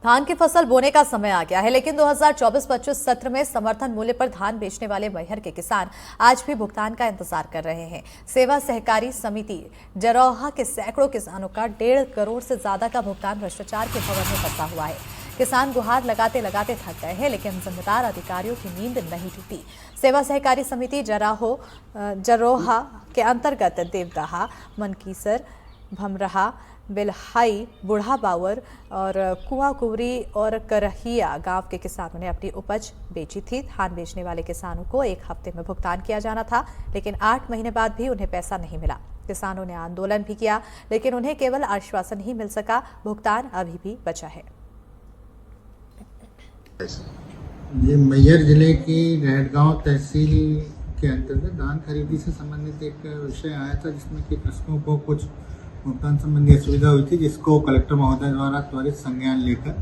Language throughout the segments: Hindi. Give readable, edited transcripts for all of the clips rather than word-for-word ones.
धान की फसल बोने का समय आ गया है, लेकिन 2024-25 सत्र में समर्थन मूल्य पर धान बेचने वाले मैहर के किसान आज भी भुगतान का इंतजार कर रहे हैं। सेवा सहकारी समिति जरौहा के सैकड़ों किसानों का 1.5 करोड़ से ज्यादा का भुगतान भ्रष्टाचार के भंवर में फंसा हुआ है। किसान गुहार लगाते लगाते थक गए हैं, लेकिन जिम्मेदार अधिकारियों की नींद नहीं टूटी। सेवा सहकारी समिति जरौहा के अंतर्गत देवदाहा, मनकीसर, भमरहा, बिल्हाई, बूढ़ा बावर और कुआं कुवरी और करहिया गांव के किसानों ने अपनी उपज बेची थी। धान बेचने वाले किसानों को 1 हफ्ते में भुगतान किया जाना था, लेकिन 8 महीने बाद भी उन्हें पैसा नहीं मिला। किसानों ने आंदोलन भी किया, लेकिन उन्हें केवल आश्वासन ही मिल सका। भुगतान अभी भी बचा है। ये मैहर जिले की रहटगांव तहसील के अंतर्गत धान खरीदी से संबंधित एक विषय आया था, जिसमें कि कृषकों को कुछ भुगतान संबंधी असुविधा हुई थी, जिसको कलेक्टर महोदय द्वारा त्वरित संज्ञान लेकर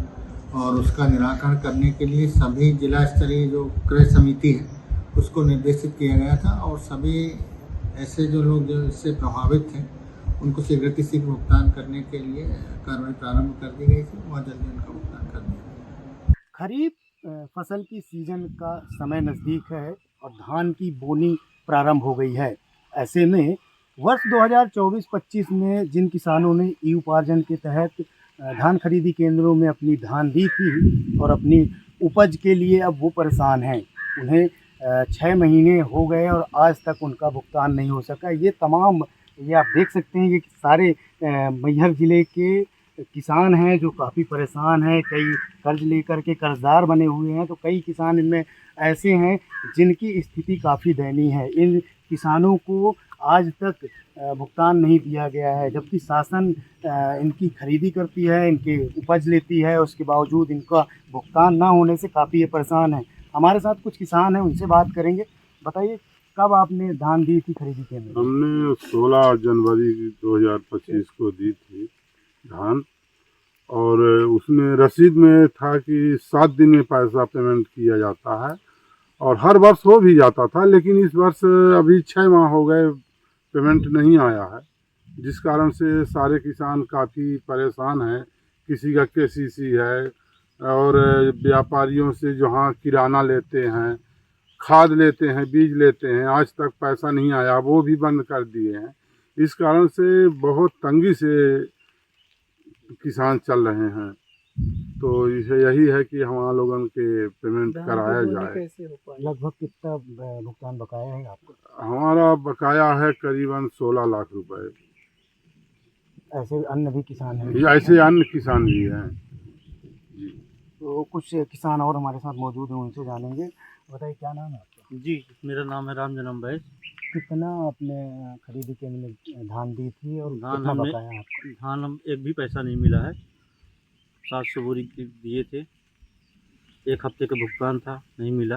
और उसका निराकरण करने के लिए सभी जिला स्तरीय जो क्रय समिति है उसको निर्देशित किया गया था और सभी ऐसे जो लोग जो इससे प्रभावित थे उनको शीघ्र भुगतान करने के लिए कार्रवाई प्रारंभ कर दी गई थी। बहुत जल्दी उनका भुगतान कर दिया। खरीफ फसल की सीजन का समय नज़दीक है और धान की बोनी प्रारंभ हो गई है। ऐसे में वर्ष 2024-25 में जिन किसानों ने ई उपार्जन के तहत धान खरीदी केंद्रों में अपनी धान दी थी और अपनी उपज के लिए अब वो परेशान हैं, उन्हें 6 महीने हो गए और आज तक उनका भुगतान नहीं हो सका। ये आप देख सकते हैं, ये सारे मैहर ज़िले के किसान हैं जो काफ़ी परेशान हैं। कई कर्ज लेकर के कर्जदार बने हुए हैं, तो कई किसान इनमें ऐसे हैं जिनकी स्थिति काफ़ी दयनीय है। इन किसानों को आज तक भुगतान नहीं दिया गया है, जबकि शासन इनकी खरीदी करती है, इनके उपज लेती है, उसके बावजूद इनका भुगतान ना होने से काफ़ी ये परेशान है। हमारे साथ कुछ किसान हैं, उनसे बात करेंगे। बताइए, कब आपने धान दी थी खरीदी के लिए? हमने 16 जनवरी 2025 को दी थी धान, और उसमें रसीद में था कि 7 दिन में पैसा पेमेंट किया जाता है और हर वर्ष हो भी जाता था, लेकिन इस वर्ष अभी 6 माह हो गए पेमेंट नहीं आया है, जिस कारण से सारे किसान काफ़ी परेशान हैं। किसी का केसीसी है और व्यापारियों से जहाँ किराना लेते हैं, खाद लेते हैं, बीज लेते हैं, आज तक पैसा नहीं आया, वो भी बंद कर दिए हैं। इस कारण से बहुत तंगी से किसान चल रहे हैं। तो यही है कि हमारा लोगों के पेमेंट कराया जाए। लगभग कितना भुगतान बकाया है आपको? हमारा बकाया है करीबन 16 लाख रुपए। ऐसे अन्य भी किसान हैं? ऐसे अन्य किसान भी हैं जी। तो कुछ किसान और हमारे साथ मौजूद हैं, उनसे जानेंगे। बताइए, क्या नाम है आपका? जी, मेरा नाम है राम जन्म भाई। कितना आपने खरीदी के लिए धान दी थी और धान कितना हमने बकाया आपको? धान हम एक भी पैसा नहीं मिला है। 700 बोरी दिए थे, 1 हफ्ते का भुगतान था, नहीं मिला।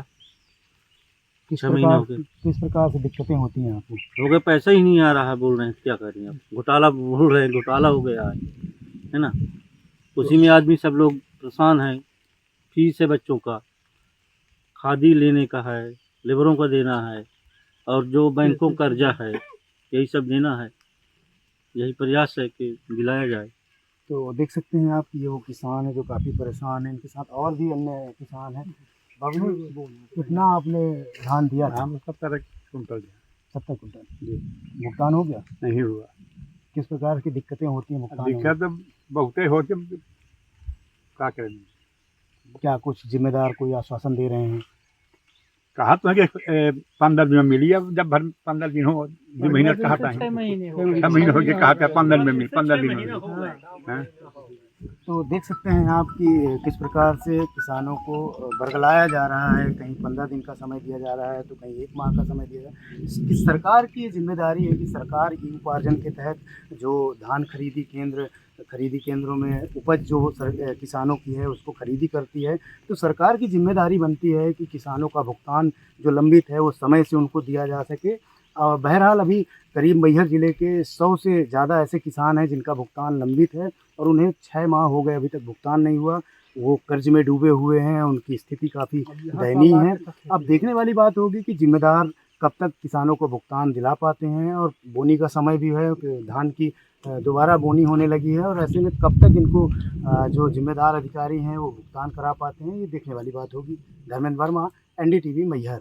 किस 6 महीने हो गए। प्रकार से दिक्कतें होती हैं आपको? हो गए, पैसा ही नहीं आ रहा है, बोल रहे हैं क्या करें अब। घोटाला बोल रहे हैं, घोटाला हो गया है ना। उसी में आदमी सब लोग परेशान हैं। फीस है बच्चों का, खादी लेने का है, लेबरों का देना है, और जो बैंकों कर्जा है, यही सब देना है। यही प्रयास है कि दिलाया जाए। तो देख सकते हैं आप, ये वो किसान है जो काफ़ी परेशान है। इनके साथ और भी अन्य किसान हैं। बाबू, कितना आपने धान दिया था? 70 कुंटल। 70 कुंटल जी। भुगतान हो गया? नहीं हुआ। किस प्रकार की दिक्कतें होती हैं भुगतान? दिक्कत बहुत होती, क्या करें। क्या कुछ जिम्मेदार कोई आश्वासन दे रहे हैं? कहा तो है कि 15 दिन में मिली। अब जब 15 दिन हो, 2 महीने कहा था, 6 महीने हो गए, कहा था 15 दिन में 15 दिन हो गए। तो देख सकते हैं आप कि किस प्रकार से किसानों को बरगलाया जा रहा है। कहीं 15 दिन का समय दिया जा रहा है, तो कहीं 1 माह का समय दिया जा रहा है। इसकी सरकार की जिम्मेदारी है कि सरकार ई उपार्जन के तहत जो धान खरीदी केंद्रों में उपज जो किसानों की है उसको खरीदी करती है, तो सरकार की जिम्मेदारी बनती है कि किसानों का भुगतान जो लंबित है वो समय से उनको दिया जा सके। बहरहाल अभी करीब मैहर ज़िले के 100 से ज़्यादा ऐसे किसान हैं जिनका भुगतान लंबित है और उन्हें 6 माह हो गए, अभी तक भुगतान नहीं हुआ। वो कर्ज में डूबे हुए हैं, उनकी स्थिति काफ़ी दयनीय है। अब देखने वाली बात होगी कि जिम्मेदार कब तक किसानों को भुगतान दिला पाते हैं। और बोनी का समय भी है, धान की दोबारा बोनी होने लगी है, और ऐसे में कब तक इनको जो जिम्मेदार अधिकारी हैं वो भुगतान करा पाते हैं, ये देखने वाली बात होगी। धर्मेंद्र वर्मा, NDTV मैहर।